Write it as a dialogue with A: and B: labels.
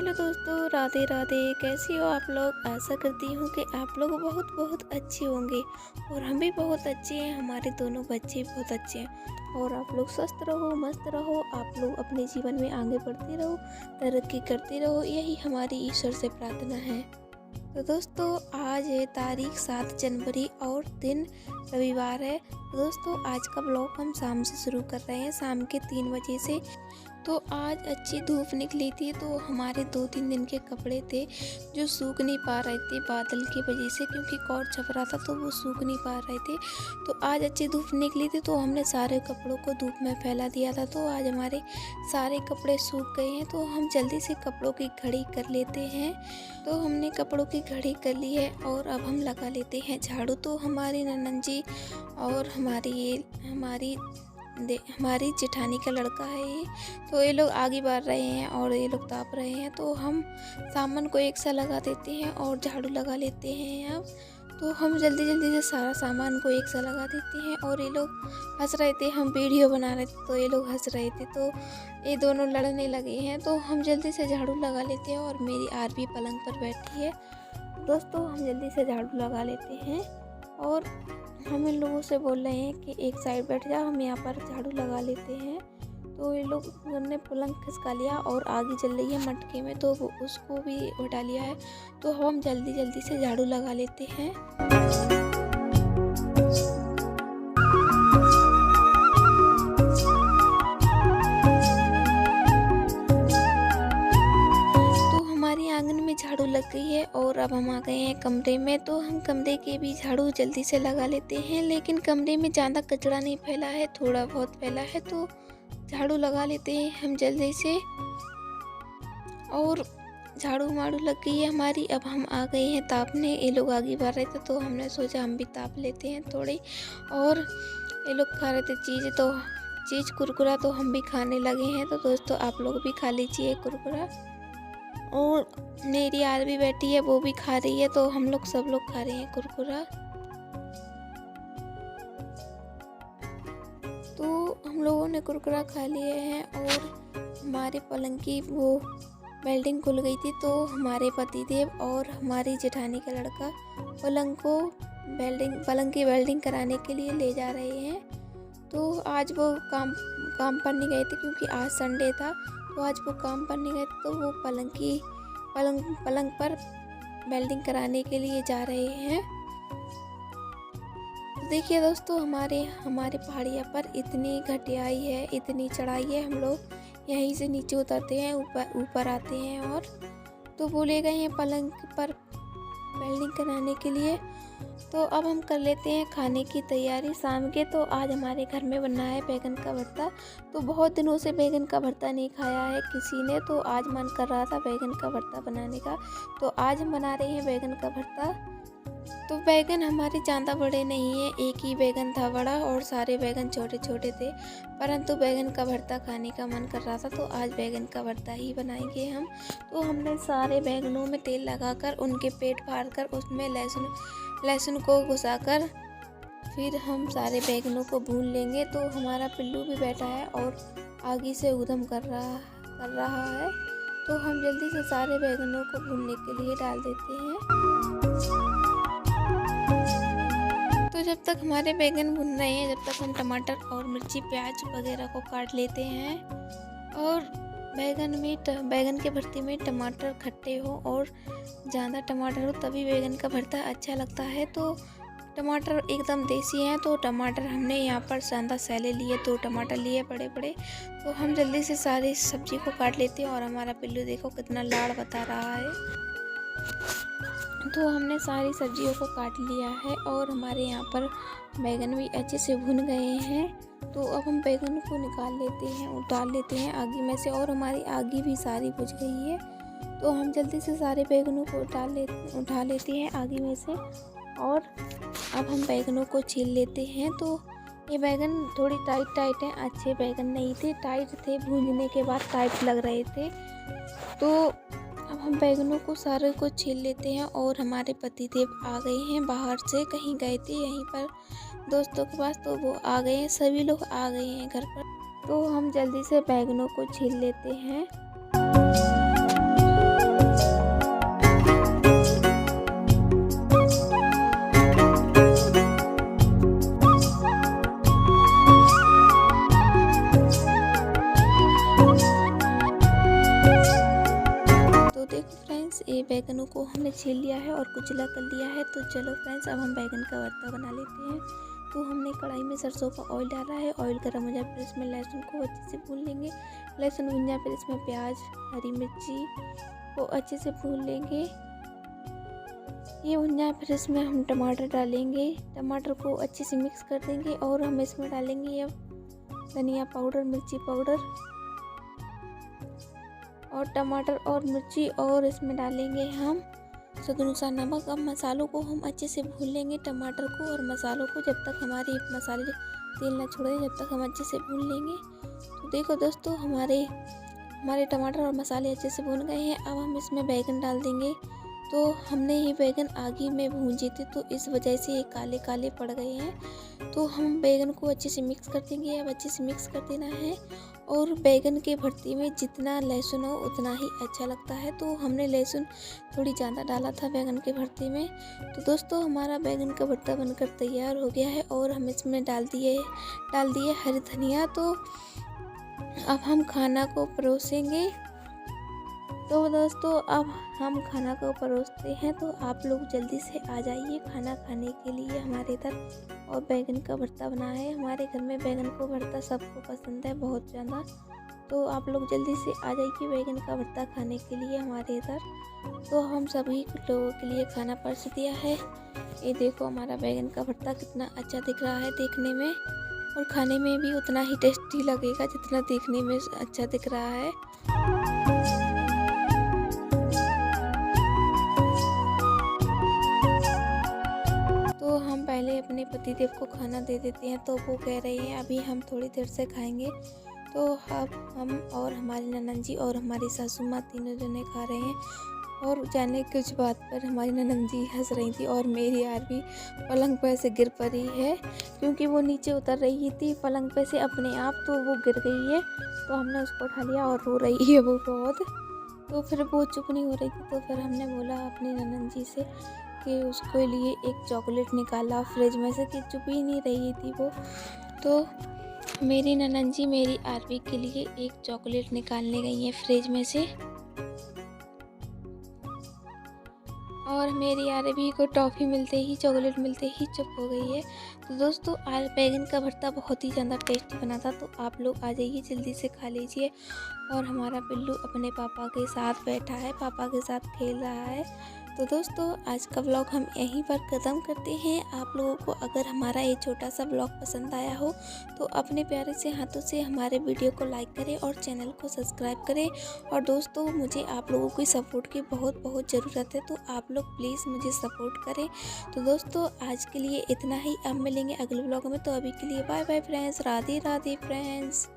A: Hello दोस्तों, राधे राधे। कैसी हो आप लोग? आशा करती हूँ कि आप लोग बहुत बहुत अच्छे होंगे और हम भी बहुत अच्छे हैं। हमारे दोनों बच्चे बहुत अच्छे हैं और आप लोग स्वस्थ रहो, मस्त रहो। आप लोग अपने जीवन में आगे बढ़ते रहो, तरक्की करते रहो, यही हमारी ईश्वर से प्रार्थना है। तो दोस्तों, आज है तारीख 7 जनवरी और दिन रविवार है। तो दोस्तों, आज का ब्लॉग हम शाम से शुरू कर रहे हैं, शाम के 3 बजे से। तो आज अच्छी धूप निकली थी, तो हमारे 2-3 दिन के कपड़े थे जो सूख नहीं पा रहे थे बादल की वजह से, क्योंकि कॉर्ड छप रहा था तो वो सूख नहीं पा रहे थे। तो आज अच्छी धूप निकली थी तो हमने सारे कपड़ों को धूप में फैला दिया था। तो आज हमारे सारे कपड़े सूख गए हैं, तो हम जल्दी से कपड़ों की घड़ी कर लेते हैं। तो हमने कपड़ों की घड़ी कर ली है और अब हम लगा लेते हैं झाड़ू। तो हमारी ननद जी और हमारी जेठानी का लड़का है ये, तो ये लोग आगे बढ़ रहे हैं और ये लोग ताप रहे हैं। तो हम सामान को एक सा लगा देते हैं और झाड़ू लगा लेते हैं। अब तो हम जल्दी जल्दी से सारा सामान को एक सा लगा देते हैं। और ये लोग हंस रहे थे, हम वीडियो बना रहे थे तो ये लोग हंस रहे थे, तो ये दोनों लड़ने लगे हैं। तो हम जल्दी से झाड़ू लगा लेते हैं और मेरी आरबी पलंग पर बैठी है। दोस्तों, हम जल्दी से झाड़ू लगा लेते हैं और हम इन लोगों से बोल रहे हैं कि एक साइड बैठ जाओ, हम यहाँ पर झाड़ू लगा लेते हैं। तो ये लोग ने पलंग खिसका लिया और आगे चल रही है मटके में, तो वो उसको भी उठा लिया है। तो हम जल्दी जल्दी से झाड़ू लगा लेते हैं। आंगन में झाड़ू लग गई है और अब हम आ गए हैं कमरे में। तो हम कमरे के भी झाड़ू जल्दी से लगा लेते हैं, लेकिन कमरे में ज़्यादा कचरा नहीं फैला है, थोड़ा बहुत फैला है, तो झाड़ू लगा लेते हैं हम जल्दी से। और झाड़ू माड़ू लग गई है हमारी। अब हम आ गए हैं तापने। ये लोग आगे बढ़ रहे थे तो हमने सोचा हम भी ताप लेते हैं थोड़ी। और ये लोग खा रहे थे चीज़ कुरकुरा, तो हम भी खाने लगे हैं। तो दोस्तों, आप लोग भी खा लीजिए कुरकुरा। और मेरी यार भी बैठी है, वो भी खा रही है, तो हम लोग सब लोग खा रहे हैं कुरकुरा। तो हम लोगों ने कुरकुरा खा लिए हैं और हमारे पलंग की वो वेल्डिंग खुल गई थी, तो हमारे पतिदेव और हमारी जेठानी का लड़का पलंग की वेल्डिंग कराने के लिए ले जा रहे हैं। तो आज वो काम पर नहीं गए थे क्योंकि आज संडे था, तो आज वो काम पर नहीं गए, तो वो पलंग पर वेल्डिंग कराने के लिए जा रहे हैं। तो देखिए दोस्तों, हमारे पहाड़िया पर इतनी घटियाई है, इतनी चढ़ाई है। हम लोग यहीं से नीचे उतरते हैं, ऊपर आते हैं। और तो वो ले गए हैं पलंग पर वेल्डिंग कराने के लिए। तो अब हम कर लेते हैं खाने की तैयारी शाम के। तो आज हमारे घर में बनना है बैगन का भरता। तो बहुत दिनों से बैगन का भरता नहीं खाया है किसी ने, तो आज मन कर रहा था बैगन का भरता बनाने का, तो आज हम बना रहे हैं बैगन का भरता। तो बैगन हमारे ज़्यादा बड़े नहीं है, एक ही बैगन था बड़ा और सारे बैगन छोटे छोटे थे, परंतु बैगन का भरता खाने का मन कर रहा था, तो आज बैगन का भरता ही बनाएंगे हम। तो हमने सारे बैगनों में तेल लगाकर उनके पेट फाड़ कर उसमें लहसुन को घुसाकर फिर हम सारे बैगनों को भून लेंगे। तो हमारा पिल्लू भी बैठा है और आगे से ऊधम कर रहा है, तो हम जल्दी से सारे बैगनों को भूनने के लिए डाल देते हैं। तो जब तक हमारे बैगन भुन रहे हैं, जब तक हम टमाटर और मिर्ची प्याज वगैरह को काट लेते हैं। और बैगन के भरते में टमाटर खट्टे हो और ज़्यादा टमाटर हो तभी बैगन का भरता अच्छा लगता है। तो टमाटर एकदम देसी हैं, तो टमाटर हमने यहाँ पर ज़्यादा सैले लिए, 2 टमाटर लिए बड़े बड़े। तो हम जल्दी से सारी सब्जी को काट लेते हैं। और हमारा पिल्लू देखो कितना लाड़ बता रहा है। तो हमने सारी सब्जियों को काट लिया है और हमारे यहाँ पर बैगन भी अच्छे से भुन गए हैं। तो अब हम बैगन को निकाल लेते हैं, उतार लेते हैं आगी में से। और हमारी आगी भी सारी बुझ गई है, तो हम जल्दी से सारे बैगनों को उठा लेते हैं आगी में से। और अब हम बैगनों को छील लेते हैं। तो ये बैगन थोड़ी टाइट हैं, अच्छे बैगन नहीं थे, टाइट थे, भूनने के बाद टाइट लग रहे थे। तो अब हम बैगनों को सारे को छील लेते हैं। और हमारे पतिदेव आ गए हैं, बाहर से कहीं गए थे यहीं पर दोस्तों के पास, तो वो आ गए हैं, सभी लोग आ गए हैं घर पर। तो हम जल्दी से बैगनों को छील लेते हैं। तो देखो फ्रेंड्स, ये बैगनों को हमने छील लिया है और कुचला कर लिया है। तो चलो फ्रेंड्स, अब हम बैगन का भरता बना लेते हैं। तो हमने कढ़ाई में सरसों का ऑयल डाला है। ऑयल गर्म हो जाए फिर इसमें लहसुन को अच्छे से भून लेंगे। लहसुन भुन जाए फिर इसमें प्याज, हरी मिर्ची को अच्छे से भून लेंगे। ये भुन जाए फिर इसमें हम टमाटर डालेंगे। टमाटर को अच्छे से मिक्स कर देंगे और हम इसमें डालेंगे अब धनिया पाउडर, मिर्ची पाउडर और टमाटर और मिर्ची, और इसमें डालेंगे हम स्वाद अनुसार नमक। अब मसालों को हम अच्छे से भून लेंगे, टमाटर को और मसालों को, जब तक हमारे मसाले तेल ना छोड़ दें जब तक हम अच्छे से भून लेंगे। तो देखो दोस्तों, हमारे टमाटर और मसाले अच्छे से भून गए हैं। अब हम इसमें बैगन डाल देंगे। तो हमने ये बैगन आगे में भूंजे थे तो इस वजह से ये काले काले पड़ गए हैं। तो हम बैगन को अच्छे से मिक्स कर देंगे। अब अच्छे से मिक्स कर देना है। और बैगन के भरते में जितना लहसुन हो उतना ही अच्छा लगता है। तो हमने लहसुन थोड़ी ज़्यादा डाला था बैगन के भरते में। तो दोस्तों, हमारा बैगन का भरता बनकर तैयार हो गया है और हम इसमें डाल दिए हरी धनिया। तो अब हम खाना को परोसेंगे। तो दोस्तों, अब हम खाना को परोसते हैं। तो आप लोग जल्दी से आ जाइए खाना खाने के लिए हमारे इधर। और बैगन का भरता बना है। हमारे घर में बैगन को भरता सबको पसंद है बहुत ज़्यादा। तो आप लोग जल्दी से आ जाइए बैगन का भरता खाने के लिए हमारे इधर। तो हम सभी लोगों के लिए खाना परोस दिया है। ये देखो, हमारा बैगन का भरता कितना अच्छा दिख रहा है देखने में, और खाने में भी उतना ही टेस्टी लगेगा जितना देखने में अच्छा दिख रहा है। तो हम पहले अपने पतिदेव को खाना दे देते हैं। तो वो कह रहे हैं अभी हम थोड़ी देर से खाएंगे। तो अब हम और हमारी ननंद जी और हमारी सासू माँ तीनों जने खा रहे हैं। और जाने कुछ बात पर हमारी ननंद जी हंस रही थी और मेरी आरवी पलंग पर से गिर पड़ी है, क्योंकि वो नीचे उतर रही थी पलंग पे से अपने आप, तो वो गिर गई है। तो हमने उसको उठा लिया और रो रही है वो बहुत। तो फिर वो चुप नहीं हो रही थी। तो फिर हमने बोला अपनी ननंद जी से कि उसके लिए एक चॉकलेट निकाला फ्रिज में से, कि चुप ही नहीं रही थी वो। तो मेरी ननंद जी मेरी आरवी के लिए एक चॉकलेट निकालने गई है फ्रिज में से, और मेरी आरवी को टॉफ़ी मिलते ही, चॉकलेट मिलते ही चुप हो गई है। तो दोस्तों, आज बैगन का भरता बहुत ही ज़्यादा टेस्टी बना था। तो आप लोग आ जाइए, जल्दी से खा लीजिए। और हमारा पिल्लू अपने पापा के साथ बैठा है, पापा के साथ खेल रहा है। तो दोस्तों, आज का व्लॉग हम यहीं पर ख़त्म करते हैं। आप लोगों को अगर हमारा ये छोटा सा व्लॉग पसंद आया हो तो अपने प्यारे से हाथों से हमारे वीडियो को लाइक करें और चैनल को सब्सक्राइब करें। और दोस्तों, मुझे आप लोगों की सपोर्ट की बहुत बहुत ज़रूरत है। तो आप लोग प्लीज़ मुझे सपोर्ट करें। तो दोस्तों, आज के लिए इतना ही। अब मिलेंगे अगले व्लॉग में। तो अभी के लिए bye bye friends. Radhe Radhe friends.